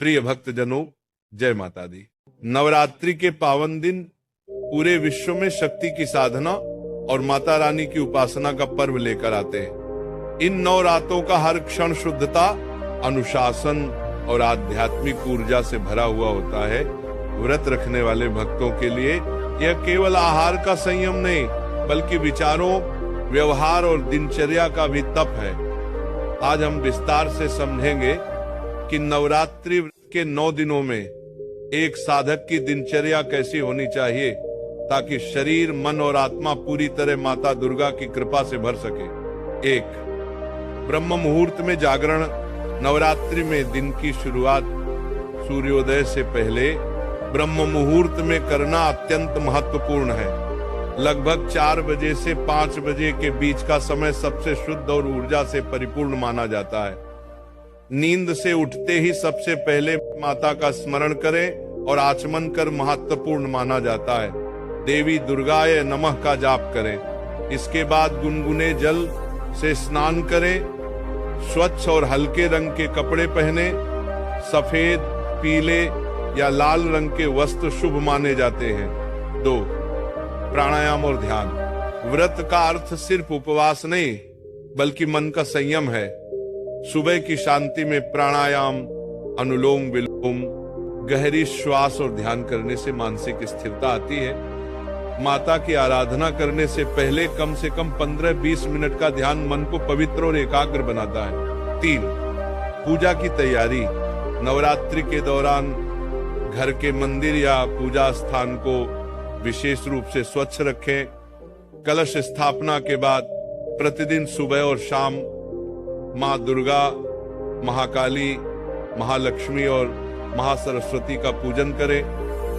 प्रिय भक्तजनों, जय माता दी। नवरात्रि के पावन दिन पूरे विश्व में शक्ति की साधना और माता रानी की उपासना का पर्व लेकर आते हैं। इन 9 रातों का हर क्षण शुद्धता, अनुशासन और आध्यात्मिक ऊर्जा से भरा हुआ होता है। व्रत रखने वाले भक्तों के लिए यह केवल आहार का संयम नहीं, बल्कि विचारों, व्यवहार और दिनचर्या का भी तप है। आज हम विस्तार से समझेंगे कि नवरात्रि के 9 दिनों में एक साधक की दिनचर्या कैसी होनी चाहिए ताकि शरीर, मन और आत्मा पूरी तरह माता दुर्गा की कृपा से भर सके। 1. ब्रह्म मुहूर्त में जागरण। नवरात्रि में दिन की शुरुआत सूर्योदय से पहले ब्रह्म मुहूर्त में करना अत्यंत महत्वपूर्ण है। लगभग 4 बजे से 5 बजे के बीच का समय सबसे शुद्ध और ऊर्जा से परिपूर्ण माना जाता है। नींद से उठते ही सबसे पहले माता का स्मरण करें और आचमन कर महत्वपूर्ण माना जाता है। देवी दुर्गाय नमः का जाप करें। इसके बाद गुनगुने जल से स्नान करें। स्वच्छ और हल्के रंग के कपड़े पहने। सफेद, पीले या लाल रंग के वस्त्र शुभ माने जाते हैं। 2. प्राणायाम और ध्यान। व्रत का अर्थ सिर्फ उपवास नहीं, बल्कि मन का संयम है। सुबह की शांति में प्राणायाम, अनुलोम विलोम, गहरी श्वास और ध्यान करने से मानसिक स्थिरता आती है। माता की आराधना करने से पहले कम से कम 15-20 मिनट का ध्यान मन को पवित्र और एकाग्र बनाता है। 3. पूजा की तैयारी। नवरात्रि के दौरान घर के मंदिर या पूजा स्थान को विशेष रूप से स्वच्छ रखें। कलश स्थापना के बाद प्रतिदिन सुबह और शाम माँ दुर्गा, महाकाली, महालक्ष्मी और महासरस्वती का पूजन करें।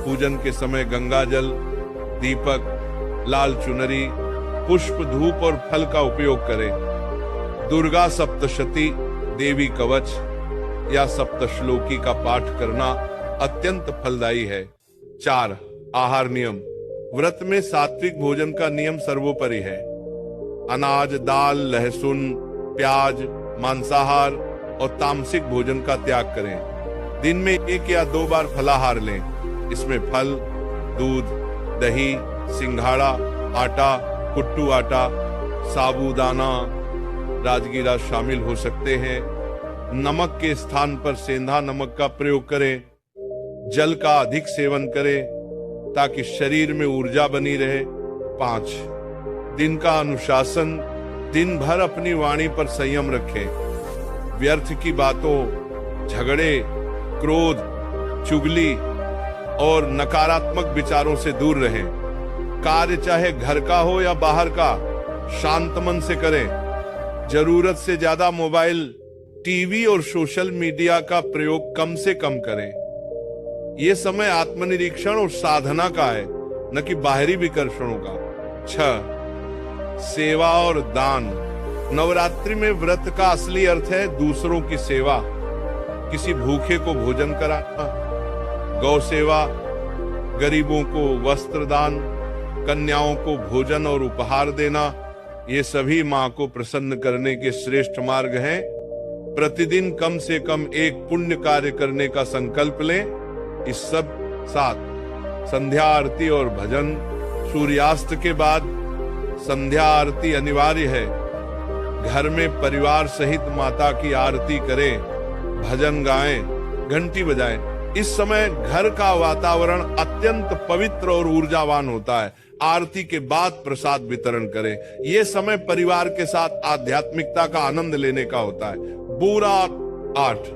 पूजन के समय गंगा जल, दीपक, लाल चुनरी, पुष्प, धूप और फल का उपयोग करें। दुर्गा सप्तशती, देवी कवच या सप्तश्लोकी का पाठ करना अत्यंत फलदायी है। 4. आहार नियम। व्रत में सात्विक भोजन का नियम सर्वोपरि है। अनाज, दाल, लहसुन, प्याज, मांसाहार और तामसिक भोजन का त्याग करें। दिन में 1 या 2 बार फलाहार लें। इसमें फल, दूध, दही, सिंघाड़ा, आटा, कुट्टू आटा, साबूदाना, राजगीरा शामिल हो सकते हैं। नमक के स्थान पर सेंधा नमक का प्रयोग करें। जल का अधिक सेवन करें ताकि शरीर में ऊर्जा बनी रहे। 5. दिन का अनुशासन। दिन भर अपनी वाणी पर संयम रखें। व्यर्थ की बातों, झगड़े, क्रोध, चुगली और नकारात्मक विचारों से दूर रहें। कार्य चाहे घर का हो या बाहर का, शांत मन से करें। जरूरत से ज्यादा मोबाइल, टीवी और सोशल मीडिया का प्रयोग कम से कम करें। ये समय आत्मनिरीक्षण और साधना का है, न कि बाहरी विकर्षणों का। 6. सेवा और दान। नवरात्रि में व्रत का असली अर्थ है दूसरों की सेवा। किसी भूखे को भोजन कराना, गौ सेवा, गरीबों को वस्त्र दान, कन्याओं को भोजन और उपहार देना, ये सभी मां को प्रसन्न करने के श्रेष्ठ मार्ग हैं। प्रतिदिन कम से कम एक पुण्य कार्य करने का संकल्प लें। इस सब साथ संध्या आरती और भजन। सूर्यास्त के बाद संध्या आरती अनिवार्य है। घर में परिवार सहित माता की आरती करें, भजन गाएं, घंटी बजाएं। इस समय घर का वातावरण अत्यंत पवित्र और ऊर्जावान होता है। आरती के बाद प्रसाद वितरण करें। यह समय परिवार के साथ आध्यात्मिकता का आनंद लेने का होता है। पूरा 8.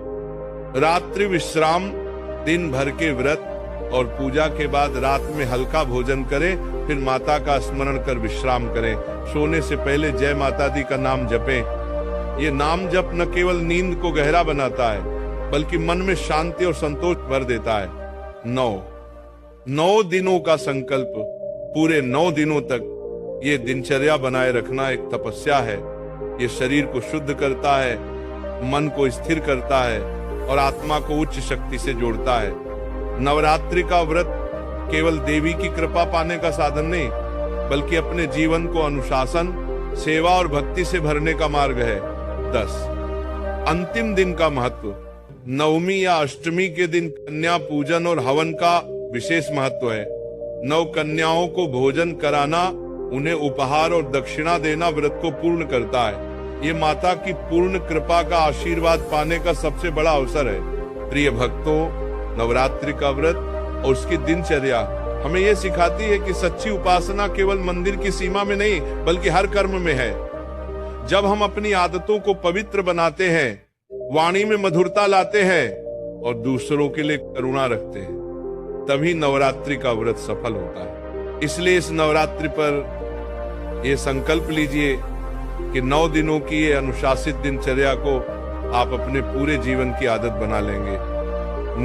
रात्रि विश्राम। दिन भर के व्रत और पूजा के बाद रात में हल्का भोजन करें, फिर माता का स्मरण कर विश्राम करें। सोने से पहले जय माता दी का नाम जपें। ये नाम जप न केवल नींद को गहरा बनाता है, बल्कि मन में शांति और संतोष भर देता है। 9 दिनों का संकल्प। पूरे 9 दिनों तक ये दिनचर्या बनाए रखना एक तपस्या है। ये शरीर को शुद्ध करता है, मन को स्थिर करता है और आत्मा को उच्च शक्ति से जोड़ता है। नवरात्रि का व्रत केवल देवी की कृपा पाने का साधन नहीं, बल्कि अपने जीवन को अनुशासन, सेवा और भक्ति से भरने का मार्ग है। 10. अंतिम दिन का महत्व। नवमी या अष्टमी के दिन कन्या पूजन और हवन का विशेष महत्व है। नव कन्याओं को भोजन कराना, उन्हें उपहार और दक्षिणा देना व्रत को पूर्ण करता है। ये माता की पूर्ण कृपा का आशीर्वाद पाने का सबसे बड़ा अवसर है। प्रिय भक्तों, नवरात्रि का व्रत और उसकी दिनचर्या हमें ये सिखाती है कि सच्ची उपासना केवल मंदिर की सीमा में नहीं बल्कि हर कर्म में है। जब हम अपनी आदतों को पवित्र बनाते हैं, वाणी में मधुरता लाते हैं और दूसरों के लिए करुणा रखते हैं, तभी नवरात्रि का व्रत सफल होता है। इसलिए इस नवरात्रि पर यह संकल्प लीजिए कि 9 दिनों की ये अनुशासित दिनचर्या को आप अपने पूरे जीवन की आदत बना लेंगे।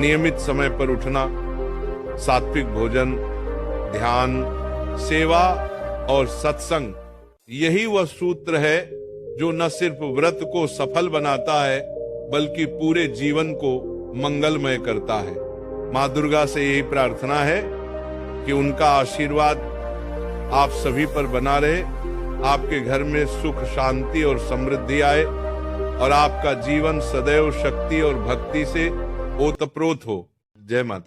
नियमित समय पर उठना, सात्विक भोजन, ध्यान, सेवा और सत्संग, यही वह सूत्र है जो न सिर्फ व्रत को सफल बनाता है बल्कि पूरे जीवन को मंगलमय करता है। माँ दुर्गा से यही प्रार्थना है कि उनका आशीर्वाद आप सभी पर बना रहे, आपके घर में सुख, शांति और समृद्धि आए और आपका जीवन सदैव शक्ति और भक्ति से ओतप्रोत हो। जय माता।